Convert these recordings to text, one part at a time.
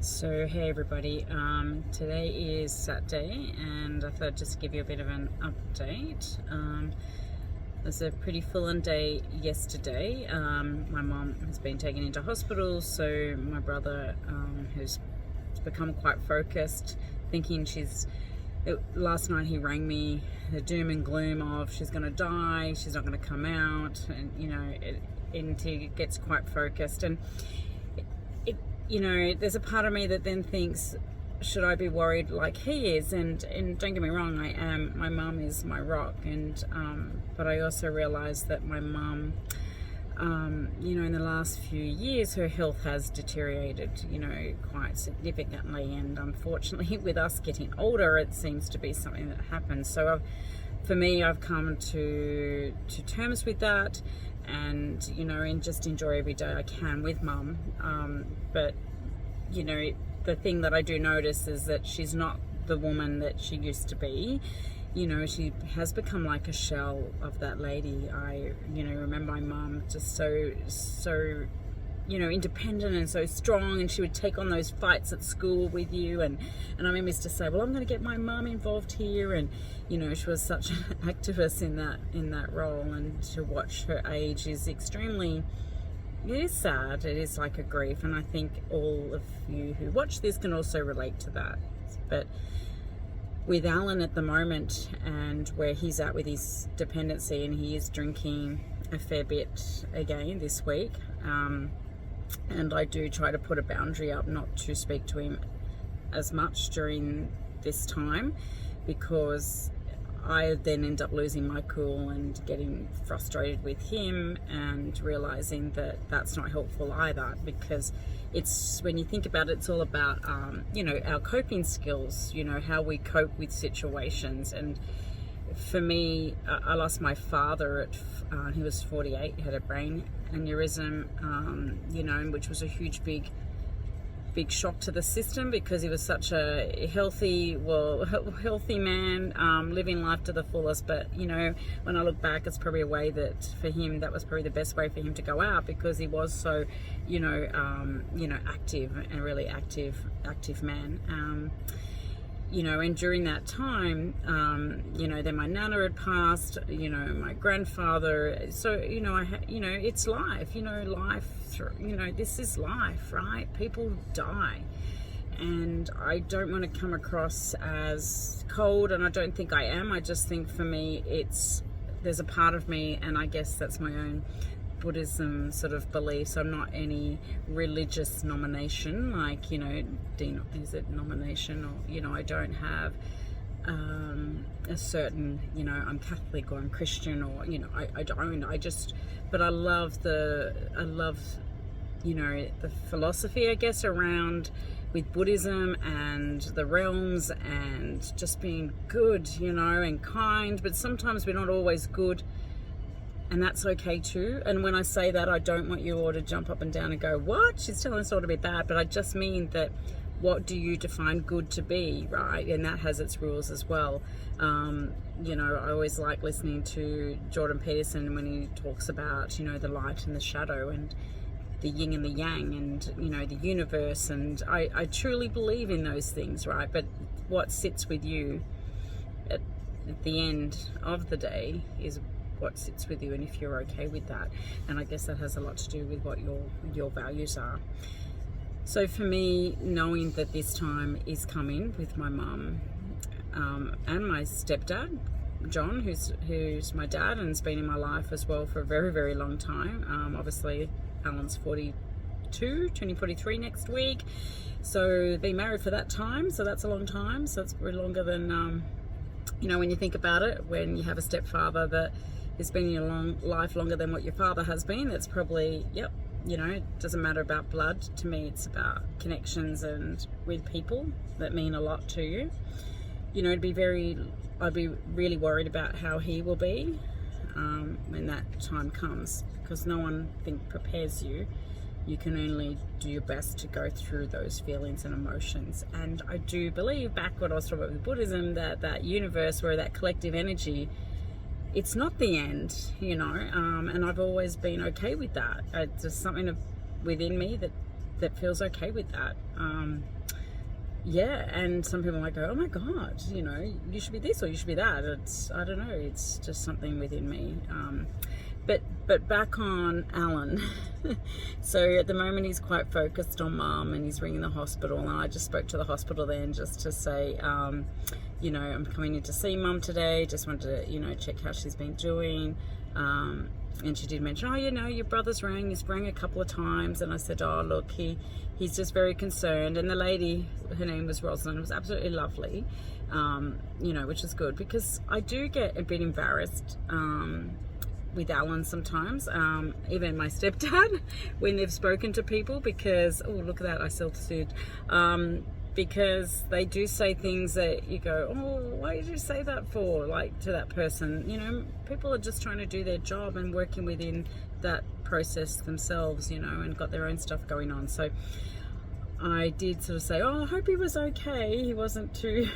So hey everybody, today is Saturday and I thought I'd just give you a bit of an update. It was a pretty full-on day yesterday. My mum has been taken into hospital, so my brother has become quite focused, thinking last night he rang me, the doom and gloom of she's going to die, she's not going to come out, and and he gets quite focused. And there's a part of me that then thinks, should I be worried like he is? And don't get me wrong, I am. My mum is my rock, and but I also realise that my mum, in the last few years, her health has deteriorated, quite significantly. And unfortunately, with us getting older, it seems to be something that happens. So for me, I've come to terms with that, and and just enjoy every day I can with mum. But the thing that I do notice is that she's not the woman that she used to be. She has become like a shell of that lady. I remember my mum just so independent and so strong, and she would take on those fights at school with you, and I remember used to say, well, I'm going to get my mum involved here, and she was such an activist in that role. And to watch her age is extremely, it is sad. It is like a grief, and I think all of you who watch this can also relate to that. But with Allan at the moment, and where he's at with his dependency, and he is drinking a fair bit again this week, and I do try to put a boundary up not to speak to him as much during this time, because I then end up losing my cool and getting frustrated with him, and realizing that that's not helpful either, because it's, when you think about it, it's all about our coping skills, how we cope with situations. And for me, I lost my father at he was 48. He had a brain aneurysm, which was a huge big shock to the system, because he was such a healthy man, living life to the fullest. But when I look back, it's probably a way that for him, that was probably the best way for him to go out, because he was so active, and really active man. And during that time, then my nana had passed, my grandfather. So, it's life, this is life, right? People die. And I don't want to come across as cold, and I don't think I am. I just think for me, there's a part of me, and I guess that's my own Buddhism sort of beliefs. I'm not any religious nomination, like, is it nomination, or, I don't have a certain, I'm Catholic or I'm Christian, or, I don't, but I love the philosophy, I guess, around with Buddhism and the realms, and just being good, and kind. But sometimes we're not always good, and that's okay too. And when I say that, I don't want you all to jump up and down and go, what? She's telling us all to be bad. But I just mean that, what do you define good to be, right? And that has its rules as well. I always like listening to Jordan Peterson when he talks about, the light and the shadow, and the yin and the yang, and, the universe. And I truly believe in those things, right? But what sits with you at the end of the day is what sits with you, and if you're okay with that. And I guess that has a lot to do with what your values are. So for me, knowing that this time is coming with my mum, and my stepdad John, who's my dad and has been in my life as well for a very, very long time. Obviously Allan's 42, turning 43 next week, so been married for that time, so that's a long time. So it's probably longer than when you think about it, when you have a stepfather that has been in your life longer than what your father has been, that's probably, yep, it doesn't matter about blood. To me, it's about connections and with people that mean a lot to you. I'd be really worried about how he will be when that time comes, because no one, I think, prepares you. You can only do your best to go through those feelings and emotions. And I do believe, back what I was talking about with Buddhism, that universe, where that collective energy, it's not the end, and I've always been okay with that. It's just something within me that that feels okay with that. Yeah, and some people might go, oh my God, you know, you should be this or you should be that. I don't know, it's just something within me. But back on Allan. So at the moment he's quite focused on Mum, and he's ringing the hospital, and I just spoke to the hospital then just to say, you know, I'm coming in to see Mum today, just wanted to, you know, check how she's been doing. And she did mention, oh, you know, your brother's rang, he's rang a couple of times. And I said, oh, look, he's just very concerned. And the lady, her name was Rosalind, was absolutely lovely, you know, which is good, because I do get a bit embarrassed with Allan sometimes, even my stepdad, when they've spoken to people, because, oh, look at that, I self-soothed, because they do say things that you go, oh, why did you say that for, like, to that person? You know, people are just trying to do their job and working within that process themselves, you know, and got their own stuff going on. So I did sort of say, oh, I hope he was okay, he wasn't too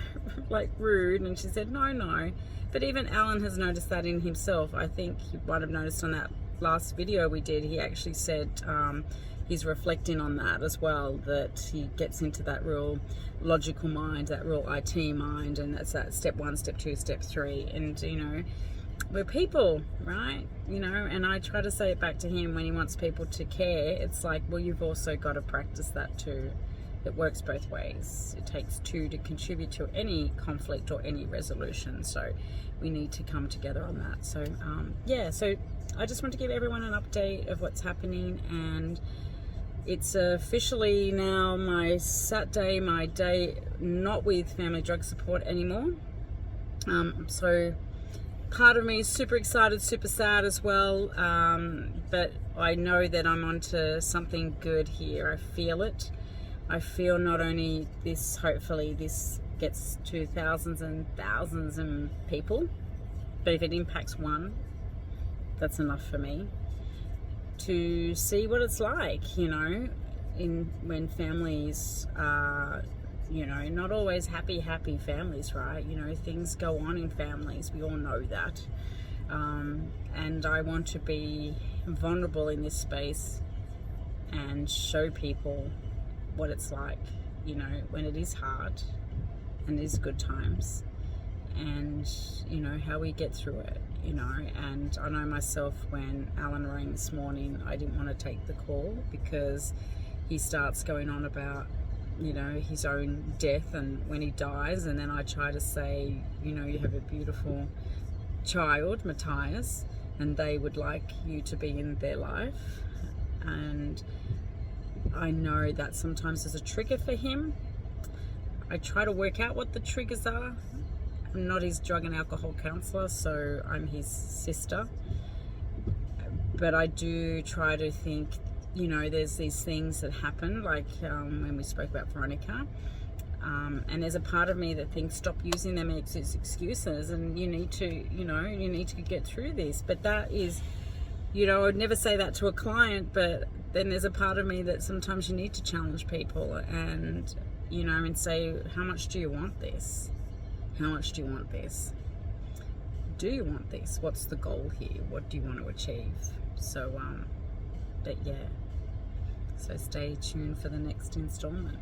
like rude. And she said, no. But even Allan has noticed that in himself. I think you might have noticed on that last video we did, he actually said he's reflecting on that as well, that he gets into that real logical mind, that real IT mind, and that's that step 1, step 2, step 3. And, you know, we're people, right? You know, and I try to say it back to him when he wants people to care. It's like, well, you've also got to practice that too. It works both ways. It takes two to contribute to any conflict or any resolution. So we need to come together on that. So yeah, so I just want to give everyone an update of what's happening, and it's officially now my Saturday, my day not with family drug support anymore. So part of me is super excited, super sad as well, but I know that I'm onto something good here. I feel it. I feel not only this, hopefully this gets to thousands and thousands of people, but if it impacts one, that's enough for me to see what it's like, you know, when families are, you know, not always happy families, right? You know, things go on in families, we all know that, and I want to be vulnerable in this space and show people what it's like, you know, when it is hard and it is good times, and, you know, how we get through it, you know. And I know myself, when Allan rang this morning, I didn't want to take the call because he starts going on about, you know, his own death and when he dies, and then I try to say, you know, you have a beautiful child, Matthias, and they would like you to be in their life. And I know that sometimes is a trigger for him. I try to work out what the triggers are. I'm not his drug and alcohol counselor, so I'm his sister. But I do try to think, you know, there's these things that happen, like when we spoke about Veronica. And there's a part of me that thinks, stop using them as excuses, and you need to, you know, you need to get through this. But that is, you know, I would never say that to a client, but then there's a part of me that sometimes you need to challenge people and, you know, and say, how much do you want this? How much do you want this? Do you want this? What's the goal here? What do you want to achieve? So, but yeah, so stay tuned for the next installment.